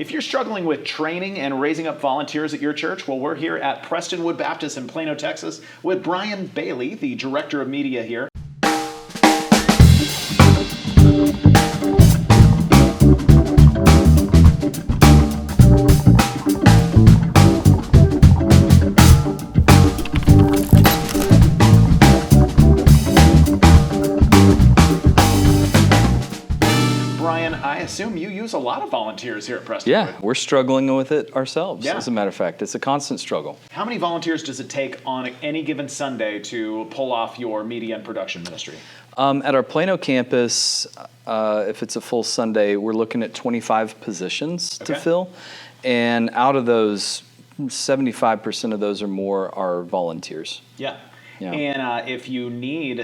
If you're struggling with training and raising up volunteers at your church, well, we're here at Prestonwood Baptist in Plano, Texas, with Bryan Bailey, the Director of Media here. I assume you use a lot of volunteers here at Prestonwood. Yeah, we're struggling with it ourselves, as a matter of fact. It's a constant struggle. How many volunteers does it take on any given Sunday to pull off your media and production ministry? At our Plano campus, if it's a full Sunday, we're looking at 25 positions to fill. And out of those, 75% of those or more are volunteers. Yeah. And if you need,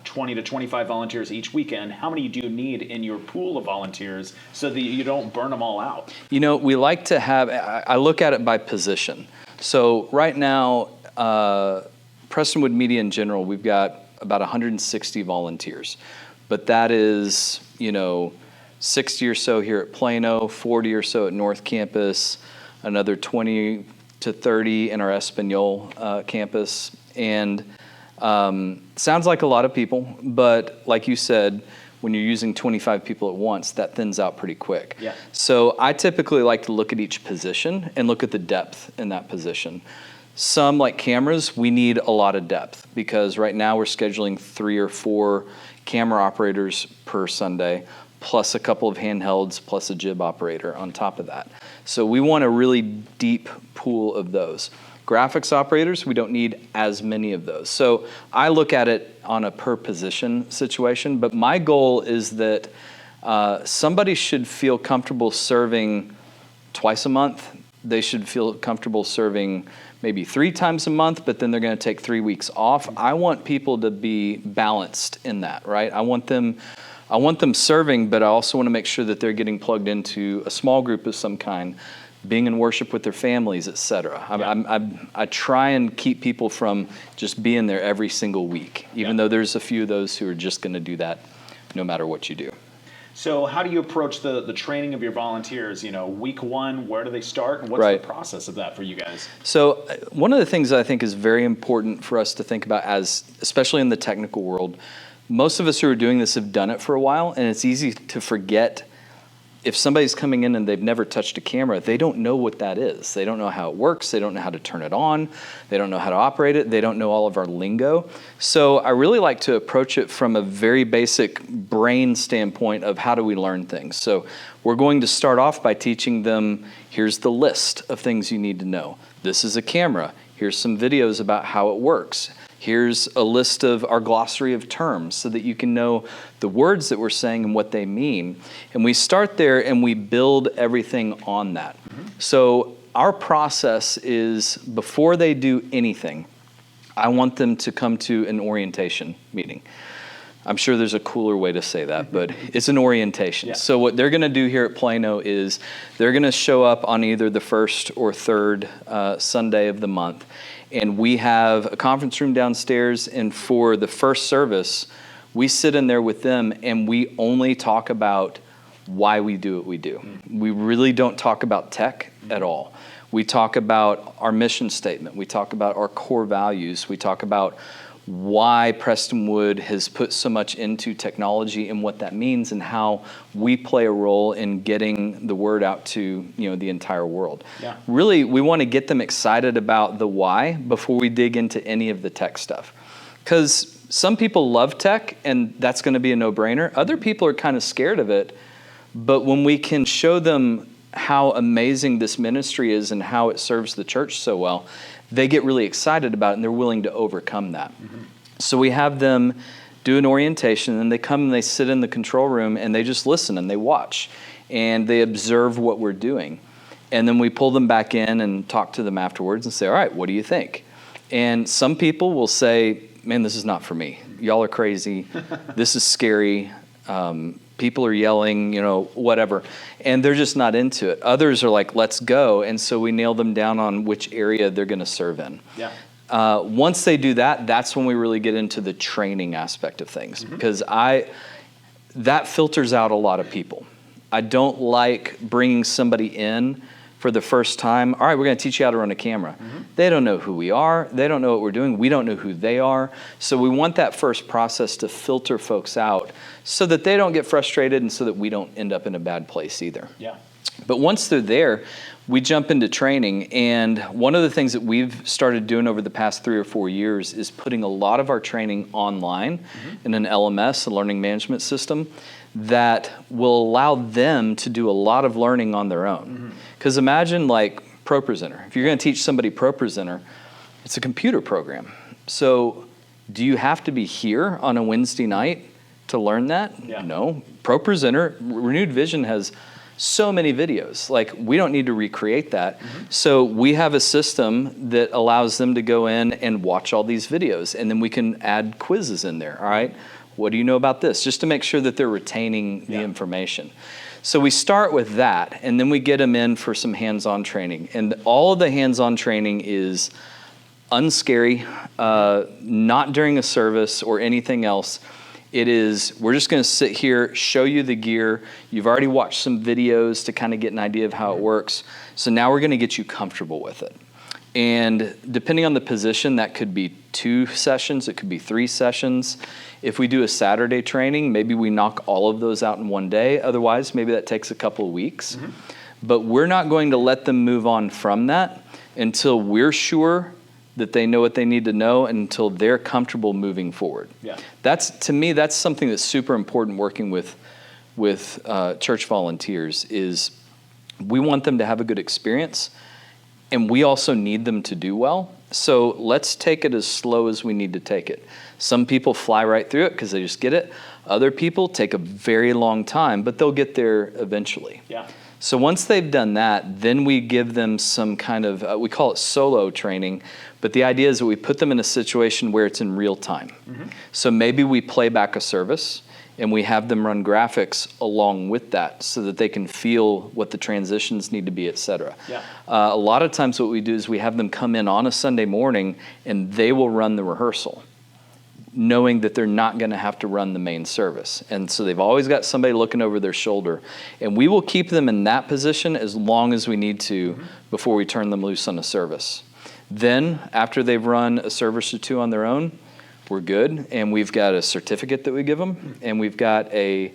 20 to 25 volunteers each weekend, how many do you need in your pool of volunteers so that you don't burn them all out? We like to have, I look at it by position. So right now, Prestonwood Media in general, we've got about 160 volunteers. But that is, 60 or so here at Plano, 40 or so at North Campus, another 20 to 30 in our Espanol campus. And sounds like a lot of people, but like you said, when you're using 25 people at once, that thins out pretty quick. Yeah. So I typically like to look at each position and look at the depth in that position. Some, like cameras, we need a lot of depth because right now we're scheduling 3 or 4 camera operators per Sunday, plus a couple of handhelds, plus a jib operator on top of that. So we want a really deep pool of those. Graphics operators, we don't need as many of those. So I look at it on a per position situation, but my goal is that somebody should feel comfortable serving twice a month. They should feel comfortable serving maybe 3 times a month, but then they're going to take 3 weeks off. I want people to be balanced in that, right? I want them serving, but I also want to make sure that they're getting plugged into a small group of some kind, being in worship with their families, etc. I try and keep people from just being there every single week, even though there's a few of those who are just going to do that no matter what you do. So how do you approach the training of your volunteers? Week 1, where do they start, and what's the process of that for you guys? So one of the things that I think is very important for us to think about, especially in the technical world, most of us who are doing this have done it for a while, and it's easy to forget. If somebody's coming in and they've never touched a camera, they don't know what that is. They don't know how it works. They don't know how to turn it on. They don't know how to operate it. They don't know all of our lingo. So I really like to approach it from a very basic brain standpoint of how do we learn things. So we're going to start off by teaching them, here's the list of things you need to know. This is a camera. Here's some videos about how it works. Here's a list of our glossary of terms so that you can know the words that we're saying and what they mean. And we start there and we build everything on that. So our process is before they do anything, I want them to come to an orientation meeting. I'm sure there's a cooler way to say that, but it's an orientation. Yeah. So what they're going to do here at Plano is they're going to show up on either the first or third Sunday of the month. And we have a conference room downstairs, and for the first service, we sit in there with them and we only talk about why we do what we do. We really don't talk about tech at all. We talk about our mission statement. We talk about our core values. We talk about why Prestonwood has put so much into technology and what that means and how we play a role in getting the word out to the entire world. Yeah. Really, we want to get them excited about the why before we dig into any of the tech stuff. Because some people love tech and that's going to be a no-brainer. Other people are kind of scared of it. But when we can show them how amazing this ministry is and how it serves the church so well, they get really excited about it and they're willing to overcome that. So we have them do an orientation and they come and they sit in the control room and they just listen and they watch and they observe what we're doing. And then we pull them back in and talk to them afterwards and say, all right, what do you think? And some people will say, man, this is not for me. Y'all are crazy. This is scary. People are yelling, whatever. And they're just not into it. Others are like, let's go. And so we nail them down on which area they're going to serve in. Yeah. Once they do that, that's when we really get into the training aspect of things. Because that filters out a lot of people. I don't like bringing somebody in for the first time. All right, we're going to teach you how to run a camera. They don't know who we are. They don't know what we're doing. We don't know who they are. So we want that first process to filter folks out so that they don't get frustrated and so that we don't end up in a bad place either. Yeah. But once they're there, we jump into training. And one of the things that we've started doing over the past 3 or 4 years is putting a lot of our training online in an LMS, a learning management system, that will allow them to do a lot of learning on their own. Because imagine like ProPresenter. If you're going to teach somebody ProPresenter, it's a computer program. So do you have to be here on a Wednesday night to learn that? Yeah. No. ProPresenter, Renewed Vision has so many videos. Like, we don't need to recreate that. So we have a system that allows them to go in and watch all these videos, and then we can add quizzes in there. All right, what do you know about this? Just to make sure that they're retaining the information. So we start with that, and then we get them in for some hands-on training. And all of the hands-on training is unscary, not during a service or anything else. It is, we're just going to sit here, show you the gear. You've already watched some videos to kind of get an idea of how it works. So now we're going to get you comfortable with it. And depending on the position, that could be 2 sessions, it could be 3 sessions. If we do a Saturday training, maybe we knock all of those out in one day. Otherwise, maybe that takes a couple of weeks. But we're not going to let them move on from that until we're sure that they know what they need to know, until they're comfortable moving forward. Yeah. That's, to me, that's something that's super important working with church volunteers, is we want them to have a good experience, and we also need them to do well. So let's take it as slow as we need to take it. Some people fly right through it because they just get it. Other people take a very long time, but they'll get there eventually. Yeah. So once they've done that, then we give them some kind of, we call it solo training, but the idea is that we put them in a situation where it's in real time. So maybe we play back a service and we have them run graphics along with that so that they can feel what the transitions need to be, et cetera. Yeah. A lot of times what we do is we have them come in on a Sunday morning and they will run the rehearsal, knowing that they're not going to have to run the main service. And so they've always got somebody looking over their shoulder. And we will keep them in that position as long as we need to before we turn them loose on a service. Then, after they've run a service or 2 on their own, we're good. And we've got a certificate that we give them. And we've got a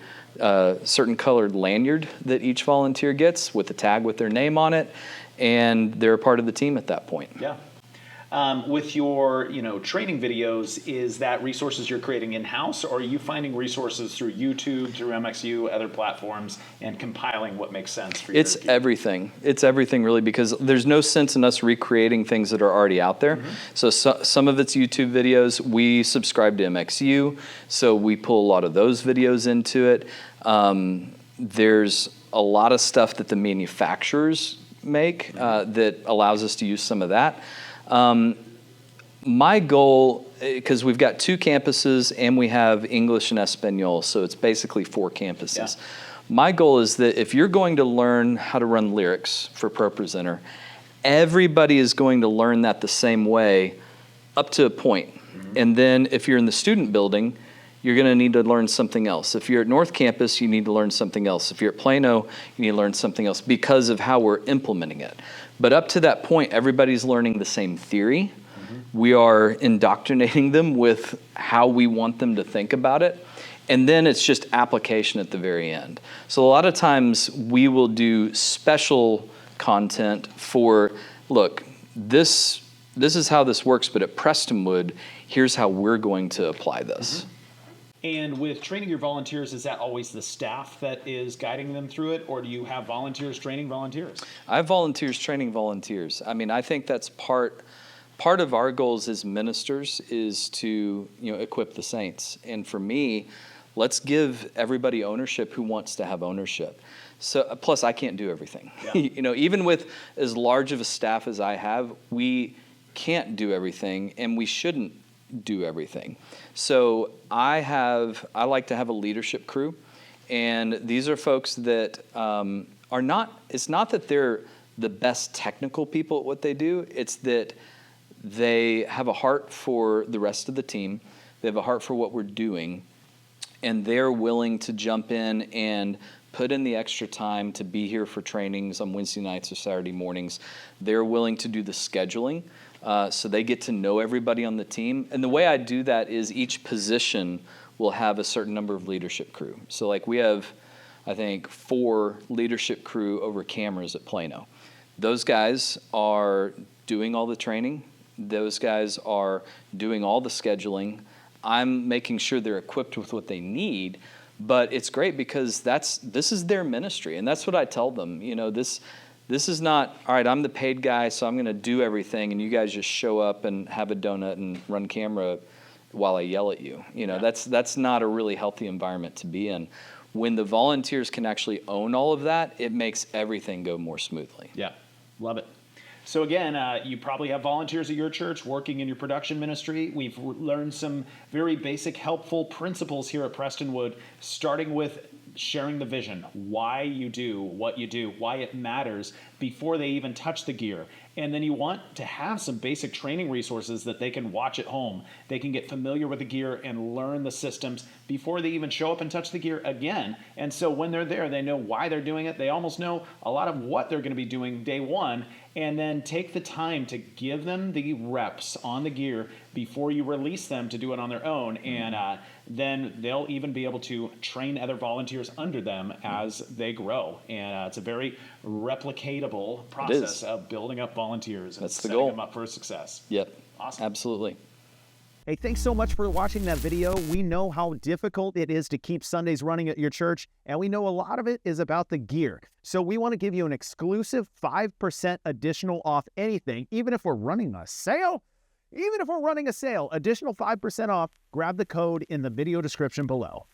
certain colored lanyard that each volunteer gets with a tag with their name on it. And they're a part of the team at that point. Yeah. With your, training videos, is that resources you're creating in-house, or are you finding resources through YouTube, through MXU, other platforms, and compiling what makes sense for you? It's everything. It's everything, really, because there's no sense in us recreating things that are already out there. So some of it's YouTube videos. We subscribe to MXU, so we pull a lot of those videos into it. There's a lot of stuff that the manufacturers make that allows us to use some of that. My goal, because we've got 2 campuses and we have English and Espanol, so it's basically 4 campuses. Yeah. My goal is that if you're going to learn how to run lyrics for ProPresenter, everybody is going to learn that the same way up to a point. And then if you're in the student building, you're going to need to learn something else. If you're at North Campus, you need to learn something else. If you're at Plano, you need to learn something else because of how we're implementing it. But up to that point, everybody's learning the same theory. We are indoctrinating them with how we want them to think about it. And then it's just application at the very end. So a lot of times we will do special content for, look, this is how this works, but at Prestonwood, here's how we're going to apply this. And with training your volunteers, is that always the staff that is guiding them through it, or do you have volunteers training volunteers? I have volunteers training volunteers. I mean, I think that's part of our goals as ministers is to, equip the saints. And for me, let's give everybody ownership who wants to have ownership. So, plus I can't do everything. Yeah. Even with as large of a staff as I have, we can't do everything, and we shouldn't do everything. So I like to have a leadership crew, and these are folks that are not, it's not that they're the best technical people at what they do, it's that they have a heart for the rest of the team, they have a heart for what we're doing, and they're willing to jump in and put in the extra time to be here for trainings on Wednesday nights or Saturday mornings. They're willing to do the scheduling, so they get to know everybody on the team. And the way I do that is each position will have a certain number of leadership crew. So like we have, I think, 4 leadership crew over cameras at Plano. Those guys are doing all the training. Those guys are doing all the scheduling. I'm making sure they're equipped with what they need. But it's great because this is their ministry, and that's what I tell them. You know, this is not, all right, I'm the paid guy, so I'm going to do everything, and you guys just show up and have a donut and run camera while I yell at you. You know, that's not a really healthy environment to be in. When the volunteers can actually own all of that, it makes everything go more smoothly. Yeah, love it. So again, you probably have volunteers at your church working in your production ministry. We've learned some very basic, helpful principles here at Prestonwood, starting with sharing the vision, why you do what you do, why it matters before they even touch the gear. And then you want to have some basic training resources that they can watch at home. They can get familiar with the gear and learn the systems before they even show up and touch the gear again. And so when they're there, they know why they're doing it. They almost know a lot of what they're going to be doing day one. And then take the time to give them the reps on the gear before you release them to do it on their own. And then they'll even be able to train other volunteers under them as they grow. And it's a very replicatable process of building up volunteers and setting them up for success. Yep. Awesome. Absolutely. Hey, thanks so much for watching that video. We know how difficult it is to keep Sundays running at your church, and we know a lot of it is about the gear. So we want to give you an exclusive 5% additional off anything, even if we're running a sale. Even if we're running a sale, additional 5% off, grab the code in the video description below.